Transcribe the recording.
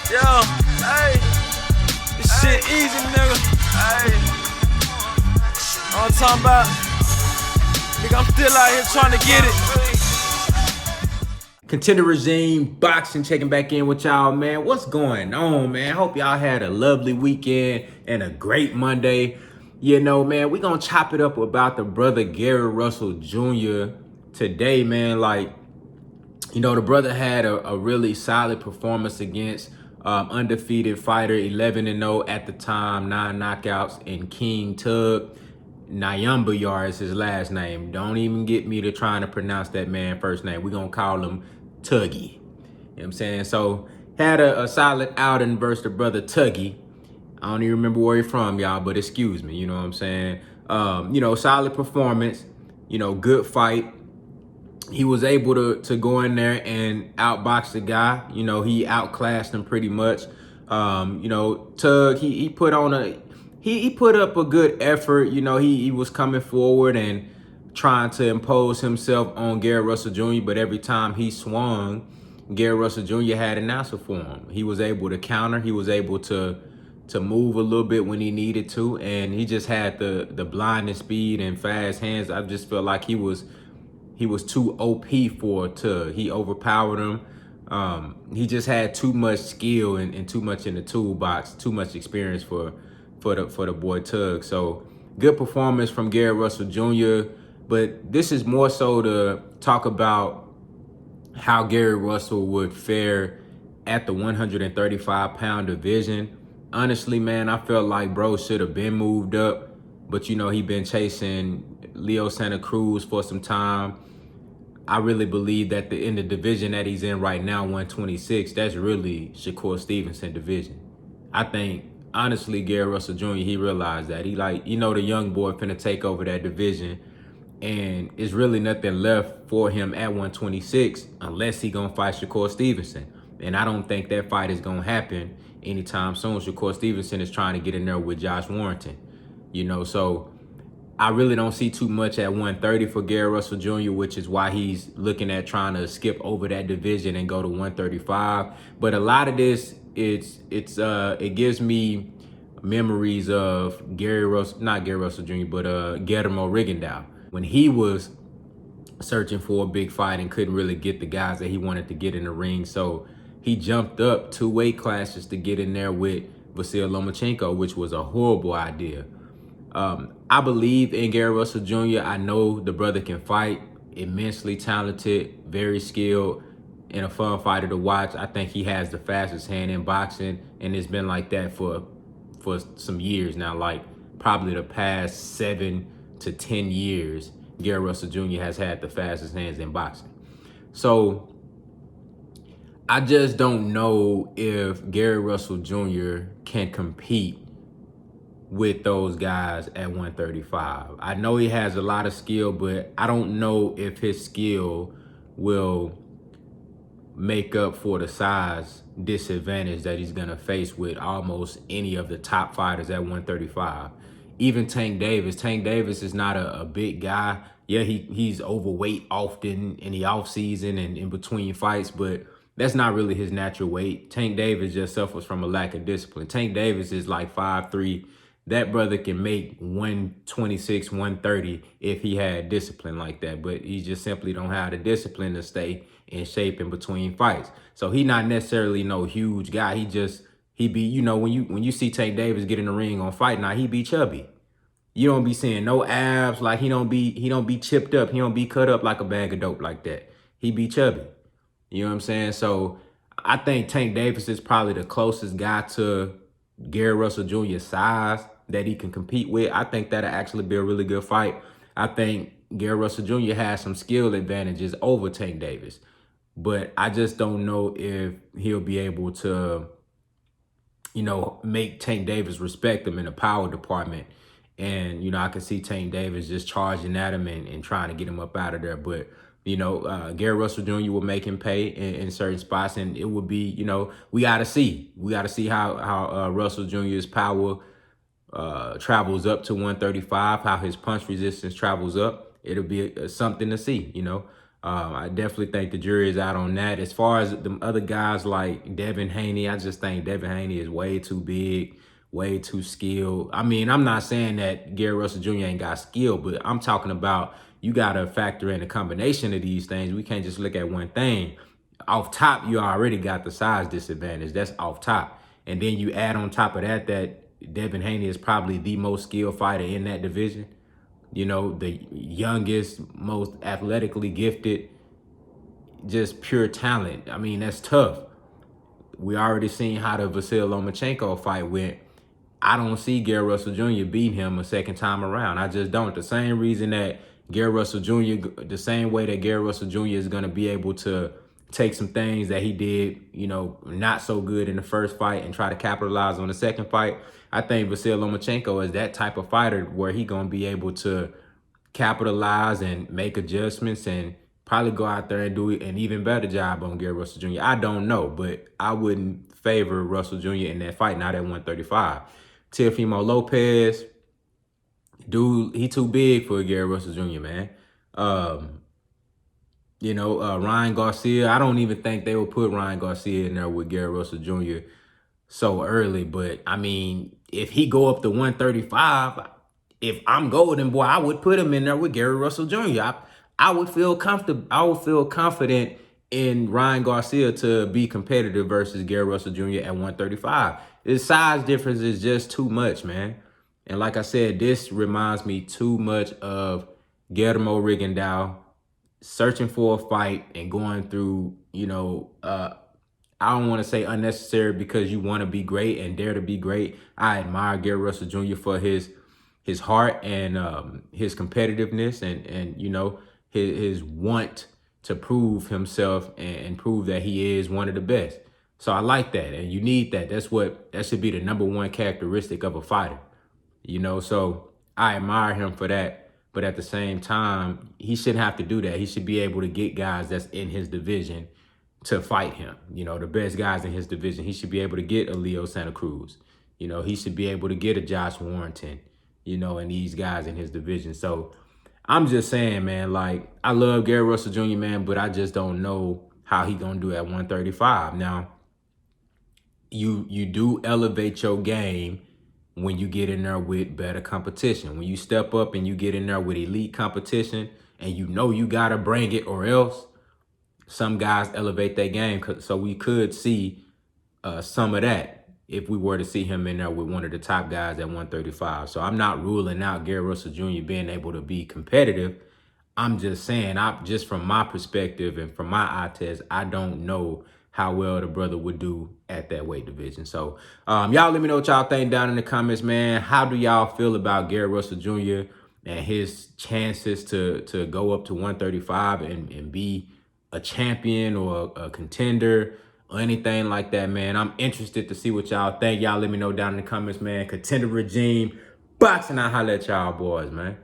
Yo, hey, this shit easy, nigga. Hey, all I'm talking about, nigga, I'm still out here trying to get it. Contender Regime Boxing checking back in with y'all, man. What's going on, man? Hope y'all had a lovely weekend and a great Monday. You know, man, we gonna chop it up about the brother Gary Russell Jr. today, man. Like, you know, the brother had a really solid performance against undefeated fighter, 11-0 at the time, 9 knockouts, and King Tug. Nyambayar is his last name. Don't even get me to trying to pronounce that man first name. We're going to call him Tuggy. You know what I'm saying? So, had a solid outing versus the brother Tuggy. I don't even remember where he's from, y'all, but excuse me. You know what I'm saying? You know, solid performance. You know, good fight. He was able to go in there and outbox the guy. You know, he outclassed him pretty much. You know, Tug, he put on he put up a good effort. You know, he was coming forward and trying to impose himself on Gary Russell Jr., but every time he swung, Gary Russell Jr. had an answer for him. He was able to counter. He was able to move a little bit when he needed to, and he just had the blinding speed and fast hands. I just felt like he was too OP for Tug. He overpowered him. He just had too much skill and too much in the toolbox, too much experience for the boy Tug. So good performance from Gary Russell Jr. But this is more so to talk about how Gary Russell would fare at the 135-pound division. Honestly, man, I felt like bro should have been moved up. But, you know, he been chasing Leo Santa Cruz for some time. I really believe that in the division that he's in right now, 126, that's really Shakur Stevenson division. I think, honestly, Gary Russell Jr., he realized that. He like, you know, the young boy finna take over that division. And it's really nothing left for him at 126 unless he gonna fight Shakur Stevenson. And I don't think that fight is gonna happen anytime soon. Shakur Stevenson is trying to get in there with Josh Warrington. You know, so I really don't see too much at 130 for Gary Russell Jr., which is why he's looking at trying to skip over that division and go to 135. But a lot of this, it gives me memories of not Gary Russell Jr., but Guillermo Rigondeaux, when he was searching for a big fight and couldn't really get the guys that he wanted to get in the ring. So he jumped up 2 weight classes to get in there with Basilio Lomachenko, which was a horrible idea. I believe in Gary Russell Jr. I know the brother can fight, immensely talented, very skilled, and a fun fighter to watch. I think he has the fastest hand in boxing, and it's been like that for some years now, like probably the past 7 to 10 years, Gary Russell Jr. has had the fastest hands in boxing. So I just don't know if Gary Russell Jr. can compete with those guys at 135. I know he has a lot of skill, but I don't know if his skill will make up for the size disadvantage that he's gonna face with almost any of the top fighters at 135. Even Tank Davis. Tank Davis is not a big guy. Yeah, he's overweight often in the off season and in between fights, but that's not really his natural weight. Tank Davis just suffers from a lack of discipline. Tank Davis is like 5'3". That brother can make 126, 130 if he had discipline like that, but he just simply don't have the discipline to stay in shape in between fights. So he not necessarily no huge guy. He be, you know, when you see Tank Davis get in the ring on Fight Night, he be chubby. You don't be seeing no abs, like he don't be chipped up, he don't be cut up like a bag of dope like that. He be chubby. You know what I'm saying? So I think Tank Davis is probably the closest guy to Gary Russell Jr.'s size that he can compete with. I think that'll actually be a really good fight. I think Gary Russell Jr. has some skill advantages over Tank Davis, but I just don't know if he'll be able to, you know, make Tank Davis respect him in the power department. And, you know, I can see Tank Davis just charging at him and trying to get him up out of there. But, you know, Gary Russell Jr. will make him pay in certain spots. And it would be, you know, we got to see. We got to see how Russell Jr.'s power travels up to 135, how his punch resistance travels up. It'll be something to see, you know. I definitely think the jury is out on that. As far as the other guys like Devin Haney, I just think Devin Haney is way too big, way too skilled. I mean, I'm not saying that Gary Russell Jr. ain't got skill, but I'm talking about you got to factor in a combination of these things. We can't just look at one thing. Off top, you already got the size disadvantage. That's off top. And then you add on top of that Devin Haney is probably the most skilled fighter in that division. You know, the youngest, most athletically gifted, just pure talent. I mean, that's tough. We already seen how the Basilio Mishchenko fight went. I don't see Gary Russell Jr. beating him a second time around. I just don't. The same reason that Gary Russell Jr., the same way that Gary Russell Jr. is going to be able to take some things that he did, you know, not so good in the first fight and try to capitalize on the second fight. I think Basilio Lomachenko is that type of fighter where he going to be able to capitalize and make adjustments and probably go out there and do an even better job on Gary Russell Jr. I don't know, but I wouldn't favor Russell Jr. in that fight, not at 135. Teofimo Lopez, dude, he too big for Gary Russell Jr., man. Ryan Garcia, I don't even think they would put Ryan Garcia in there with Gary Russell Jr. so early. But, I mean, if he go up to 135, if I'm Golden Boy, I would put him in there with Gary Russell Jr. I would feel comfortable. I would feel confident in Ryan Garcia to be competitive versus Gary Russell Jr. at 135. The size difference is just too much, man. And like I said, this reminds me too much of Guillermo Rigondeaux searching for a fight and going through, I don't want to say unnecessary because you want to be great and dare to be great. I admire Gary Russell Jr. for his heart and his competitiveness and his want to prove himself and prove that he is one of the best. So I like that, and you need that. That should be the number one characteristic of a fighter, So I admire him for that. But at the same time, he shouldn't have to do that. He should be able to get guys that's in his division to fight him. The best guys in his division. He should be able to get a Leo Santa Cruz. He should be able to get a Josh Warrington, and these guys in his division. So I'm just saying, man, like, I love Gary Russell Jr., man, but I just don't know how he going to do at 135. Now, you do elevate your game when you get in there with better competition. When you step up and you get in there with elite competition and you got to bring it or else, some guys elevate their game. So we could see some of that if we were to see him in there with one of the top guys at 135. So I'm not ruling out Gary Russell Jr. being able to be competitive. I'm just saying, just from my perspective and from my eye test, I don't know how well the brother would do at that weight division. So y'all let me know what y'all think down in the comments, man. How do y'all feel about Gary Russell Jr. and his chances to go up to 135 and be a champion or a contender or anything like that, man? I'm interested to see what y'all think. Y'all let me know down in the comments, man. Contender regime, boxing, I holla at y'all boys, man.